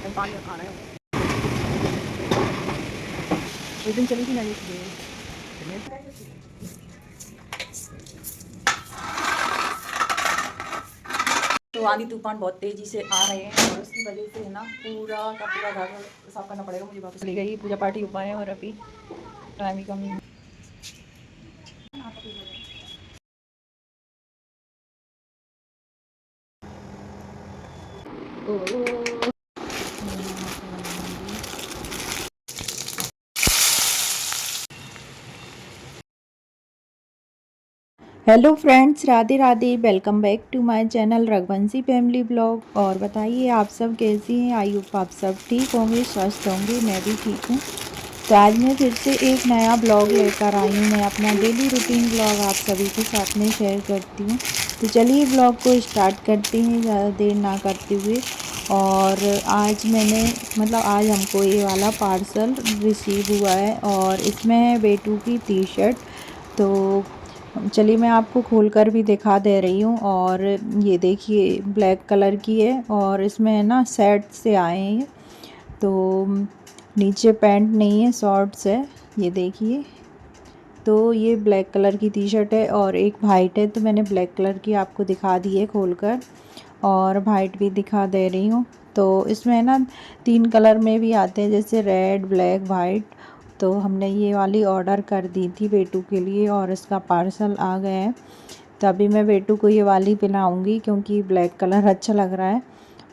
कहीं पानी का खाना है। उस दिन चली थी ना ये तो आंधी तूफान बहुत तेज़ी से आ रहे हैं और उसकी वजह से है ना पूरा का पूरा घर साफ करना पड़ेगा मुझे। वापस ले गई पूजा पार्टी हो पाए और अभी टाइम ही कम है। Hello friends, Radhe Radhe. Welcome back to my channel Raghuvanshi family blog. और बताइए आप सब कैसी हैं। आई होप आप सब ठीक होंगे, स्वस्थ होंगे। मैं भी ठीक हूँ। तो आज मैं फिर से एक नया ब्लॉग लेकर आई हूँ। मैं अपना डेली रूटीन ब्लॉग आप सभी के साथ में शेयर करती हूँ। तो चलिए ब्लॉग को स्टार्ट करते हैं ज़्यादा देर ना करते हुए। और आज मैंने आज हमको ये वाला पार्सल रिसीव हुआ है और इसमें है बेटू की टी शर्ट। तो चलिए मैं आपको खोलकर भी दिखा दे रही हूँ। और ये देखिए ब्लैक कलर की है और इसमें है ना सेट से आए हैं ये। तो नीचे पैंट नहीं है, शॉर्ट्स है। ये देखिए, तो ये ब्लैक कलर की टी शर्ट है और एक वाइट है। तो मैंने ब्लैक कलर की आपको दिखा दी है खोलकर और वाइट भी दिखा दे रही हूँ। तो इसमें है ना 3 कलर में भी आते हैं, जैसे रेड, ब्लैक, वाइट। तो हमने ये वाली ऑर्डर कर दी थी बेटू के लिए और इसका पार्सल आ गया है। तो अभी मैं बेटू को ये वाली पहनाऊँगी क्योंकि ब्लैक कलर अच्छा लग रहा है।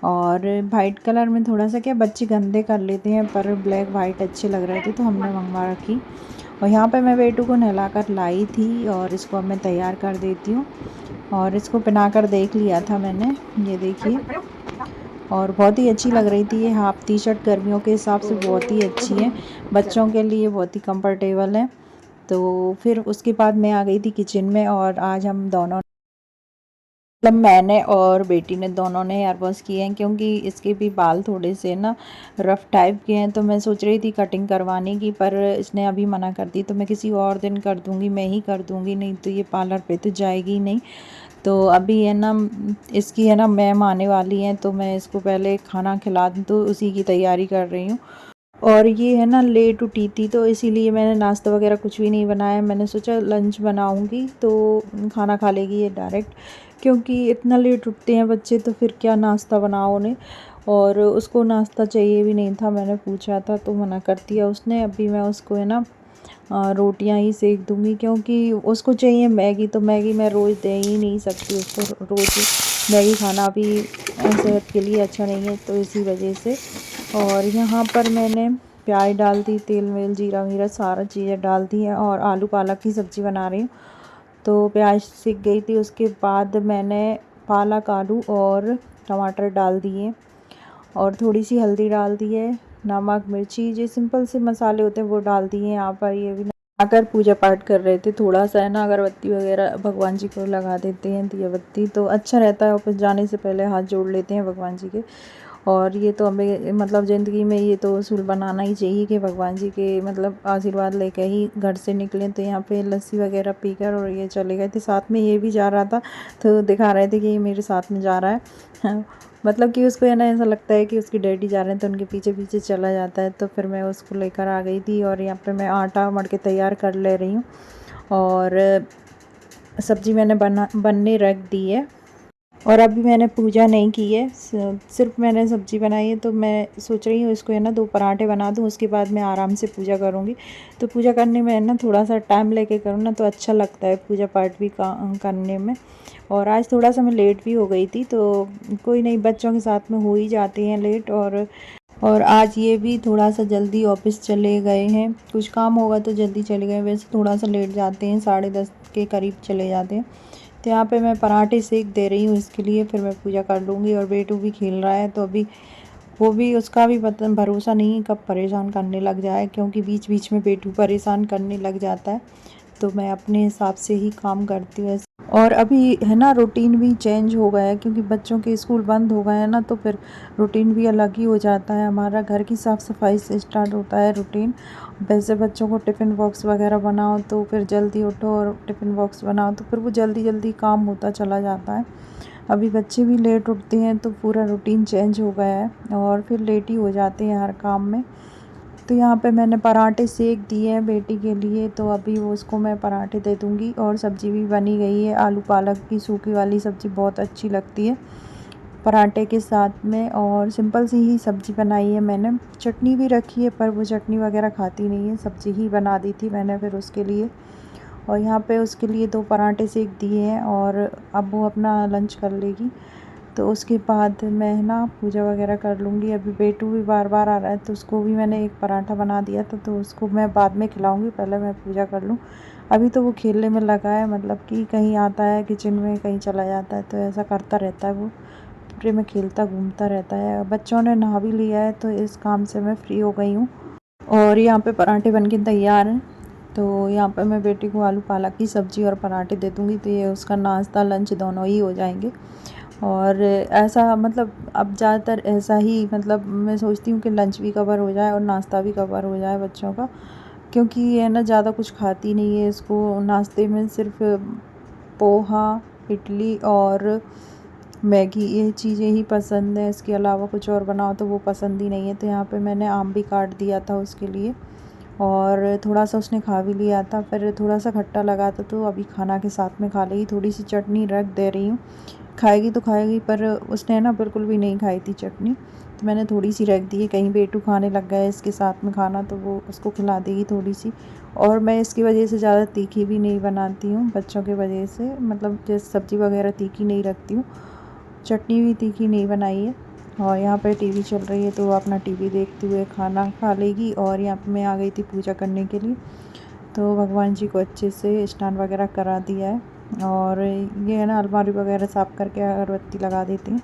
और वाइट कलर में थोड़ा सा क्या बच्चे गंदे कर लेते हैं, पर ब्लैक वाइट अच्छे लग रहे थे तो हमने मंगवा रखी। और यहाँ पे मैं बेटू को नहला कर लाई थी और इसको अब मैं तैयार कर देती हूँ। और इसको पहना कर देख लिया था मैंने, ये देखिए। और बहुत ही अच्छी लग रही थी ये हाफ टी शर्ट, गर्मियों के हिसाब से बहुत ही अच्छी है, बच्चों के लिए बहुत ही कंफर्टेबल है। तो फिर उसके बाद मैं आ गई थी किचन में और आज हम दोनों मैंने और बेटी ने दोनों ने हेयर वॉश किए हैं क्योंकि इसके भी बाल थोड़े से ना रफ़ टाइप के हैं। तो मैं सोच रही थी कटिंग करवाने की, पर इसने अभी मना कर दी। तो मैं किसी और दिन कर दूंगी, मैं ही कर दूंगी, नहीं तो ये पार्लर पे तो जाएगी ही नहीं। तो अभी है ना इसकी है ना मैम आने वाली हैं, तो मैं इसको पहले खाना खिला दूँ, तो उसी की तैयारी कर रही हूँ। और ये है ना लेट उठी थी तो इसीलिए मैंने नाश्ता वगैरह कुछ भी नहीं बनाया। मैंने सोचा लंच बनाऊंगी तो खाना खा लेगी ये डायरेक्ट, क्योंकि इतना लेट उठते हैं बच्चे तो फिर क्या नाश्ता बनाओ उन्हें। और उसको नाश्ता चाहिए भी नहीं था, मैंने पूछा था तो मना कर दिया उसने। अभी मैं उसको है ना रोटियां ही सेक दूंगी क्योंकि उसको चाहिए मैगी। तो मैगी मैं रोज़ दे ही नहीं सकती उसको, रोज़ मैगी खाना भी सेहत के लिए अच्छा नहीं है, तो इसी वजह से। और यहाँ पर मैंने प्याज डाल दी, तेल वेल जीरा वीरा सारा चीज़ें डाल दी हैं और आलू पालक की सब्ज़ी बना रही हूँ। तो प्याज सिक गई थी, उसके बाद मैंने पालक, आलू और टमाटर डाल दिए और थोड़ी सी हल्दी डाल दी है, नमक, मिर्ची, जो सिंपल से मसाले होते हैं वो डाल दिए। यहाँ पर ये भी अगर पूजा पाठ कर रहे थे, थोड़ा सा है ना अगरबत्ती वगैरह भगवान जी को लगा देते हैं, दिया बत्ती, तो अच्छा रहता है। ऑफिस जाने से पहले हाथ जोड़ लेते हैं भगवान जी के। और ये तो हमें ज़िंदगी में ये तो उसूल बनाना ही चाहिए कि भगवान जी के आशीर्वाद लेके ही घर से निकलें। तो यहाँ पे लस्सी वगैरह पीकर और ये चले गए थे। साथ में ये भी जा रहा था तो दिखा रहे थे कि ये मेरे साथ में जा रहा है। हाँ, कि उसको है ना ऐसा लगता है कि उसके डैडी जा रहे हैं तो उनके पीछे पीछे चला जाता है। तो फिर मैं उसको लेकर आ गई थी और यहाँ पे मैं आटा मढ़ के तैयार कर ले रही हूँ। और सब्ज़ी मैंने बनने रख दी है। और अभी मैंने पूजा नहीं की है, सिर्फ मैंने सब्ज़ी बनाई है। तो मैं सोच रही हूँ इसको है ना 2 पराठे बना दूँ, उसके बाद मैं आराम से पूजा करूँगी। तो पूजा करने में है ना थोड़ा सा टाइम लेके करूँ ना तो अच्छा लगता है पूजा पाठ भी करने में। और आज थोड़ा सा मैं लेट भी हो गई थी, तो कोई नहीं, बच्चों के साथ में हो ही जाते हैं लेट। और आज ये भी थोड़ा सा जल्दी ऑफिस चले गए हैं, कुछ काम होगा तो जल्दी चले गए, वैसे थोड़ा सा लेट जाते हैं, 10:30 के करीब चले जाते हैं। तो यहाँ पे मैं पराठे सेक दे रही हूँ इसके लिए, फिर मैं पूजा कर लूँगी। और बेटू भी खेल रहा है तो अभी वो भी, उसका भी पता भरोसा नहीं कब परेशान करने लग जाए, क्योंकि बीच बीच में बेटू परेशान करने लग जाता है। तो मैं अपने हिसाब से ही काम करती हूँ। और अभी है ना रूटीन भी चेंज हो गया है क्योंकि बच्चों के स्कूल बंद हो गए हैं ना, तो फिर रूटीन भी अलग ही हो जाता है हमारा। घर की साफ़ सफाई से स्टार्ट होता है रूटीन। वैसे बच्चों को टिफ़िन बॉक्स वगैरह बनाओ तो फिर जल्दी उठो और टिफ़िन बॉक्स बनाओ, तो फिर वो जल्दी जल्दी काम होता चला जाता है। अभी बच्चे भी लेट उठते हैं तो पूरा रूटीन चेंज हो गया है और फिर लेट ही हो जाते हैं हर काम में। तो यहाँ पे मैंने पराठे सेक दिए हैं बेटी के लिए, तो अभी वो उसको मैं पराठे दे दूँगी। और सब्ज़ी भी बनी गई है, आलू पालक की सूखी वाली सब्ज़ी बहुत अच्छी लगती है पराठे के साथ में। और सिंपल सी ही सब्ज़ी बनाई है मैंने, चटनी भी रखी है पर वो चटनी वगैरह खाती नहीं है, सब्ज़ी ही बना दी थी मैंने फिर उसके लिए। और यहाँ पे उसके लिए 2 पराठे सेक दिए हैं और अब वो अपना लंच कर लेगी। तो उसके बाद मैं ना पूजा वगैरह कर लूँगी। अभी बेटू भी बार-बार आ रहा है तो उसको भी मैंने एक पराठा बना दिया था, तो उसको मैं बाद में खिलाऊँगी, पहले मैं पूजा कर लूँ। अभी तो वो खेलने में लगा है, मतलब कि कहीं आता है किचन में, कहीं चला जाता है, तो ऐसा करता रहता है वो। पूरे में खेलता घूमता रहता है। बच्चों ने नहा भी लिया है तो इस काम से मैं फ्री हो गई हूँ। और यहाँ पे पराठे बनके तैयार हैं। तो यहाँ पे मैं बेटी को आलू पालक की सब्ज़ी और पराठे दे दूँगी, तो ये उसका नाश्ता लंच दोनों ही हो जाएंगे। और ऐसा मतलब अब ज़्यादातर ऐसा ही, मतलब मैं सोचती हूँ कि लंच भी कवर हो जाए और नाश्ता भी कवर हो जाए बच्चों का, क्योंकि ये ना ज़्यादा कुछ खाती नहीं है। इसको नाश्ते में सिर्फ पोहा, इडली और मैगी, ये चीज़ें ही पसंद है। इसके अलावा कुछ और बनाओ तो वो पसंद ही नहीं है। तो यहाँ पे मैंने आम भी काट दिया था उसके लिए और थोड़ा सा उसने खा भी लिया था। फिर थोड़ा सा खट्टा लगा था तो अभी खाना के साथ में खा लेगी। थोड़ी सी चटनी रख दे रही हूँ, खाएगी तो खाएगी, पर उसने ना बिल्कुल भी नहीं खाई थी चटनी, तो मैंने थोड़ी सी रख दी है। कहीं बेटू खाने लग गया है इसके साथ में खाना तो वो उसको खिला देगी थोड़ी सी। और मैं इसकी वजह से ज़्यादा तीखी भी नहीं बनाती हूँ बच्चों के वजह से, मतलब जैसे सब्ज़ी वगैरह तीखी नहीं रखती हूँ, चटनी भी तीखी नहीं बनाई है। और यहाँ पर टीवी चल रही है तो वो अपना टीवी देखते हुए खाना खा लेगी। और यहाँ पे मैं आ गई थी पूजा करने के लिए, तो भगवान जी को अच्छे से स्नान वगैरह करा दिया है। और ये है ना, अलमारी वगैरह साफ़ करके अगरबत्ती लगा देती हूँ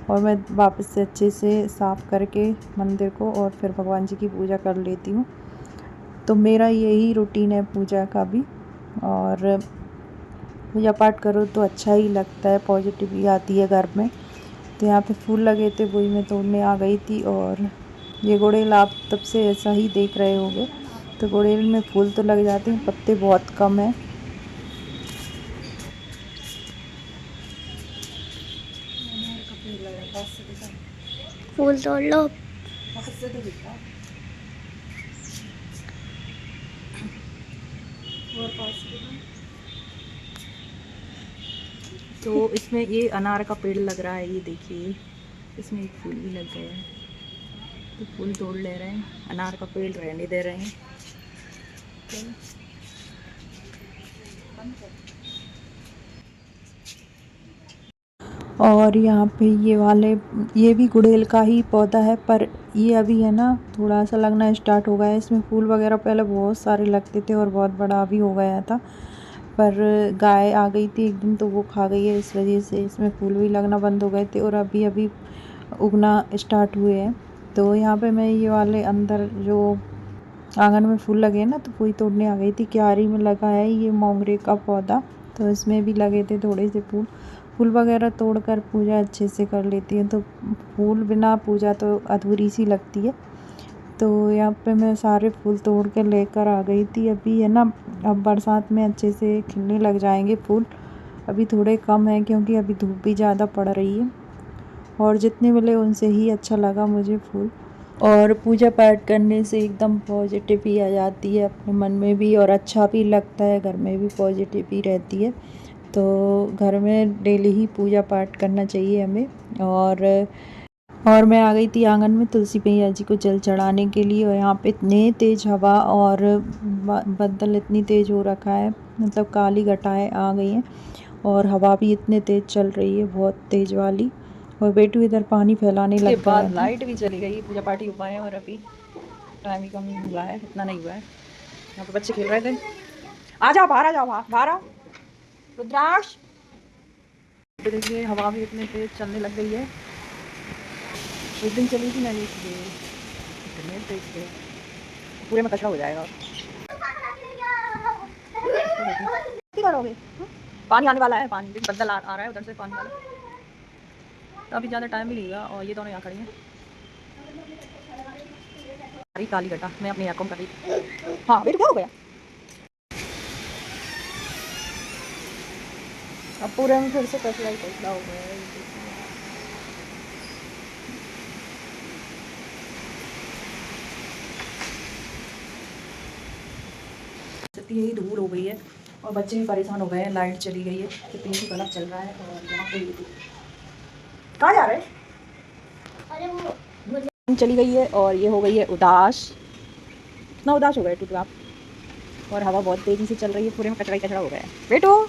और मैं वापस से अच्छे से साफ़ करके मंदिर को और फिर भगवान जी की पूजा कर लेती हूँ। तो मेरा यही रूटीन है पूजा का भी। और पूजा पाठ करो तो अच्छा ही लगता है, पॉजिटिविटी आती है घर में। तो यहाँ पे फूल लगे थे, वही मैं तोड़ने आ गई थी। और ये गुड़ैल आप तब से ऐसा ही देख रहे होंगे, तो गुड़ैल में फूल तो लग जाते हैं, पत्ते बहुत कम हैं। फूल तोड़ लो। तो इसमें ये अनार का पेड़ लग रहा है, ये देखिए इसमें एक फूल भी लग गया है, तो फूल तोड़ ले रहे हैं, अनार का पेड़ रहने दे रहे हैं। और यहाँ पे ये भी गुड़हल का ही पौधा है, पर ये अभी है ना थोड़ा सा लगना स्टार्ट हो गया है। इसमें फूल वगैरह पहले बहुत सारे लगते थे और बहुत बड़ा भी हो गया था, पर गाय आ गई थी एक दिन तो वो खा गई है, इस वजह से इसमें फूल भी लगना बंद हो गए थे और अभी अभी उगना स्टार्ट हुए हैं। तो यहाँ पे मैं ये वाले अंदर जो आंगन में फूल लगे हैं ना, तो वही तोड़ने आ गई थी। क्यारी में लगा है ये मोंगरे का पौधा, तो इसमें भी लगे थे थोड़े से फूल वगैरह तोड़कर पूजा अच्छे से कर लेती है। तो फूल बिना पूजा तो अधूरी सी लगती है। तो यहाँ पे मैं सारे फूल तोड़ के लेकर आ गई थी। अभी है ना, अब बरसात में अच्छे से खिलने लग जाएंगे फूल, अभी थोड़े कम हैं क्योंकि अभी धूप भी ज़्यादा पड़ रही है। और जितने मिले उनसे ही अच्छा लगा मुझे फूल। और पूजा पाठ करने से एकदम पॉजिटिव ही आ जाती है अपने मन में भी, और अच्छा भी लगता है, घर में भी पॉजिटिव ही रहती है। तो घर में डेली ही पूजा पाठ करना चाहिए हमें। और मैं आ गई थी आंगन में तुलसी मैया जी को जल चढ़ाने के लिए। और यहाँ पे इतने तेज़ हवा और बदल इतनी तेज़ हो रखा है, मतलब काली घटाएं आ गई हैं और हवा भी इतने तेज़ चल रही है, बहुत तेज़ वाली। और बेटू इधर पानी फैलाने लग गया है। लाइट भी चली गई, पूजा पाठ ही हो पाए और अभी टाइम ही कम हुआ है, इतना नहीं हुआ है। यहाँ पे बच्चे खेल रहे थे, आ जाओ बाहर, आ जाओ बाहर आओ रुद्राक्ष। तो देखिए हवा भी इतनी तेज चलने लग गई है, उस दिन चली थी ना इसलिए इतने तेज थे, पूरे में कचरा हो जाएगा। क्या करोगे? पानी आने वाला है, पानी बदल आ रहा है उधर से पानी वाला, तो अभी ज़्यादा टाइम भी नहीं हुआ। और ये दोनों यहाँ खड़ी हैं, अरे काली घटा मैं अपनी आंखों में कर रही। हाँ बेटू क्या हो गया? अब पूरे में फिर से कचरा ही कचरा हो गया है। यही धूल हो गई है और बच्चे भी परेशान हो गए हैं। लाइट चली गई है, कितनी ही बल्ब चल रहा है और यहाँ पे कहाँ जा रहे हैं? अरे वो चली गई है और ये हो गई है उदास। कितना उदास हो गए टूटू आप। और हवा बहुत तेजी से चल रही है, पूरे में कचरा ही कचरा हो गया है। बेटू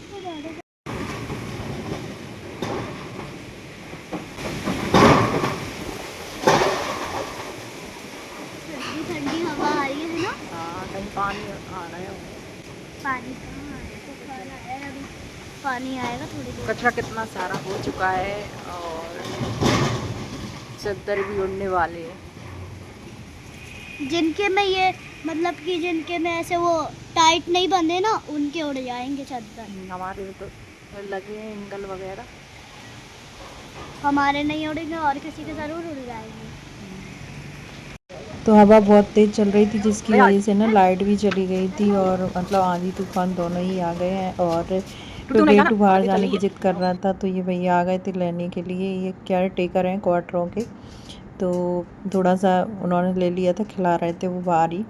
ठंडी ठंडी हवा आ रही है ना। हाँ, कहीं पानी आ रहा है। पानी कहाँ आ रहा है? तूफान आया है अभी, पानी आएगा थोड़ी देर। कचरा कितना सारा हो चुका है और चद्दर भी उड़ने वाले हैं। जिनके में ये मतलब कि जिनके में ऐसे वो टाइट नहीं बंधे ना, उनके उड़ जाएंगे चादर। हमारे तो लगे हैं एंगल वगैरह। हमारे नहीं उड़ेंगे और किसी के ज़रूर उड़ जाएंगे। तो हवा बहुत तेज़ चल रही थी जिसकी वजह से ना लाइट भी चली गई थी और मतलब आंधी तूफान दोनों ही आ गए हैं। और तो बेटू बाहर जाने की जिद कर रहा था तो ये भैया आ गए थे लेने के लिए। ये केयर टेकर हैं क्वार्टरों के, तो थोड़ा सा उन्होंने ले लिया था, खिला रहे थे वो बाहर ही।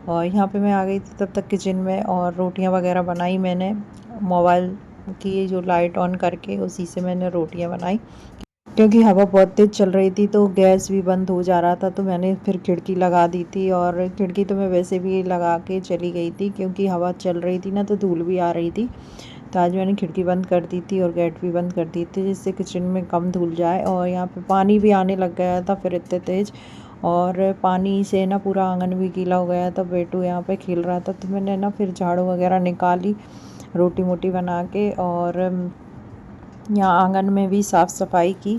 और यहाँ पे मैं आ गई थी तब तक किचन में और रोटियाँ वगैरह बनाई मैंने। मोबाइल की जो लाइट ऑन करके उसी से मैंने रोटियाँ बनाई, क्योंकि हवा बहुत तेज़ चल रही थी तो गैस भी बंद हो जा रहा था। तो मैंने फिर खिड़की लगा दी थी और खिड़की तो मैं वैसे भी लगा के चली गई थी क्योंकि हवा चल रही थी ना, तो धूल भी आ रही थी। तो आज मैंने खिड़की बंद कर दी थी और गेट भी बंद कर दी थी जिससे किचन में कम धूल जाए। और यहाँ पे पानी भी आने लग गया था फिर इतने तेज़, और पानी से ना पूरा आंगन भी गीला हो गया था। बेटू यहाँ पे खेल रहा था तो मैंने ना फिर झाड़ू वगैरह निकाली रोटी मोटी बना के, और यहाँ आंगन में भी साफ़ सफाई की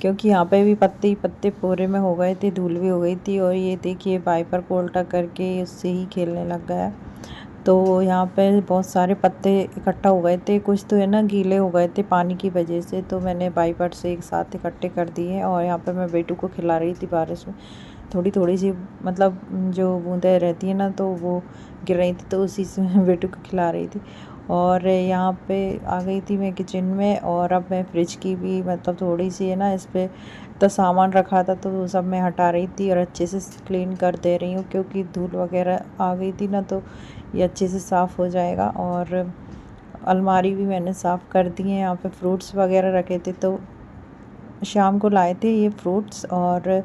क्योंकि यहाँ पे भी पत्ते ही पत्ते पूरे में हो गए थे, धूल भी हो गई थी। और ये देखिए वाइपर को उल्टा करके उससे ही खेलने लग गया। तो यहाँ पे बहुत सारे पत्ते इकट्ठा हो गए थे, कुछ तो है ना गीले हो गए थे पानी की वजह से, तो मैंने वाइपर से एक साथ इकट्ठे कर दिए। और यहाँ पे मैं बेटू को खिला रही थी बारिश में, थोड़ी थोड़ी सी मतलब जो बूंदें रहती हैं ना तो वो गिर रही थी, तो उसी से मैं बेटू को खिला रही थी। और यहाँ पे आ गई थी मैं किचन में और अब मैं फ्रिज की भी मतलब थोड़ी सी है ना इस पर तो सामान रखा था तो वो सब मैं हटा रही थी और अच्छे से क्लीन कर दे रही हूँ क्योंकि धूल वगैरह आ गई थी ना, तो ये अच्छे से साफ़ हो जाएगा। और अलमारी भी मैंने साफ़ कर दी है। यहाँ पे फ्रूट्स वगैरह रखे थे तो शाम को लाए थे ये फ्रूट्स, और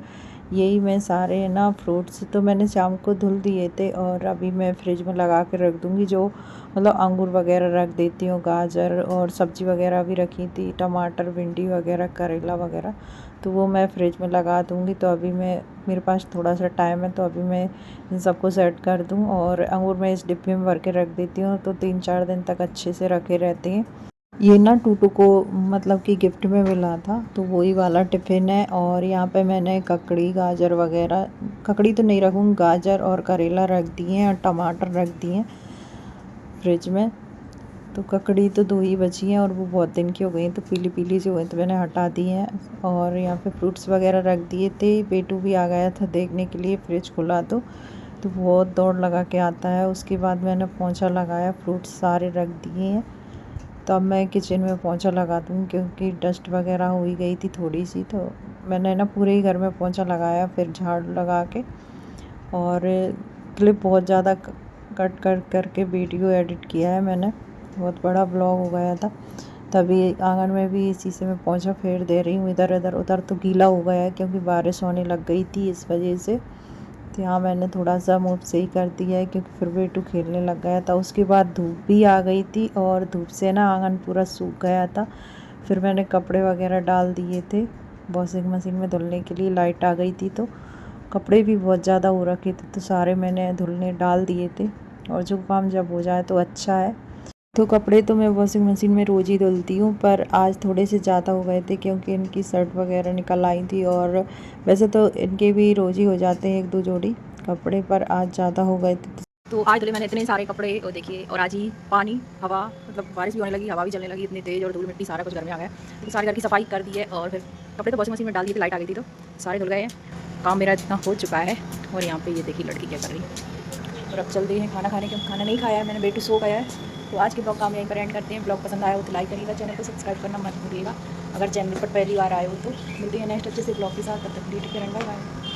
यही मैं सारे ना फ्रूट्स तो मैंने शाम को धुल दिए थे और अभी मैं फ्रिज में लगा के रख दूँगी। जो मतलब अंगूर वगैरह रख देती हूँ, गाजर और सब्ज़ी वगैरह भी रखी थी, टमाटर भिंडी वगैरह करेला वगैरह, तो वो मैं फ्रिज में लगा दूँगी। तो अभी मेरे पास थोड़ा सा टाइम है तो अभी मैं इन सबको सेट कर दूँ। और अंगूर मैं इस डिब्बे में भर के रख देती हूँ तो 3-4 दिन तक अच्छे से रखे रहते हैं। ये ना टूटू को मतलब कि गिफ्ट में मिला था तो वही वाला टिफ़िन है। और यहाँ पे मैंने ककड़ी गाजर वगैरह, ककड़ी तो नहीं रखूँगी, गाजर और करेला रख दिए हैं और टमाटर रख दिए हैं फ्रिज में। तो ककड़ी तो 2 ही बची हैं और वो बहुत दिन की हो गई तो पीली पीली सी हो गई तो मैंने हटा दी हैं। और यहाँ पे फ्रूट्स वगैरह रख दिए थे। बेटू भी आ गया था देखने के लिए फ्रिज खुला तो बहुत दौड़ लगा के आता है। उसके बाद मैंने पोंछा लगाया, फ्रूट्स सारे रख दिए हैं। तो अब मैं किचन में पोंछा लगा दूँ क्योंकि डस्ट वगैरह हो ही गई थी थोड़ी सी, तो मैंने ना पूरे ही घर में पोंछा लगाया फिर झाड़ू लगा के। और क्लिप बहुत ज़्यादा कट करके वीडियो एडिट किया है मैंने, बहुत बड़ा ब्लॉग हो गया था। तभी आंगन में भी इसी से मैं पोंछा फेर दे रही हूँ। इधर इधर उधर तो गीला हो गया है क्योंकि बारिश होने लग गई थी इस वजह से। तो यहाँ मैंने थोड़ा सा मुँह सही कर दिया है क्योंकि फिर बेटू खेलने लग गया था। उसके बाद धूप भी आ गई थी और धूप से ना आंगन पूरा सूख गया था। फिर मैंने कपड़े वगैरह डाल दिए थे वॉशिंग मशीन में धुलने के लिए, लाइट आ गई थी तो कपड़े भी बहुत ज़्यादा हो रखे थे तो सारे मैंने धुलने डाल दिए थे। और जो काम जब हो जाए तो अच्छा है। तो कपड़े तो मैं वॉशिंग मशीन में रोज़ ही धुलती हूँ, पर आज थोड़े से ज़्यादा हो गए थे क्योंकि इनकी शर्ट वगैरह निकल आई थी। और वैसे तो इनके भी रोज़ ही हो जाते हैं 1-2 जोड़ी कपड़े, पर आज ज़्यादा हो गए थे। तो आज धुले मैंने इतने सारे कपड़े और देखिए, और आज ही पानी हवा मतलब बारिश भी होने लगी, हवा भी चलने लगी इतनी तेज़ और धूल मिट्टी सारा कुछ घर में आ गया। तो सारे घर की सफाई कर दी है और फिर कपड़े तो वॉशिंग मशीन में डाल दिए थे, लाइट आ गई थी तो सारे धुल गए हैं। काम मेरा इतना हो चुका है। और यहाँ पे ये देखिए लड़की क्या कर रही है, और अब चलते हैं खाना खाने के। खाना नहीं खाया है मैंने, बेटू सो गया है। तो आज के ब्लॉग का हम यहीं पर एंड करते हैं। ब्लॉग पसंद आया हो तो लाइक करिएगा, चैनल को सब्सक्राइब करना मत भूलिएगा अगर चैनल पर पहली बार आए हो तो। मिलते हैं नेक्स्ट अच्छे से ब्लॉग के साथ, तब तक take care and bye bye.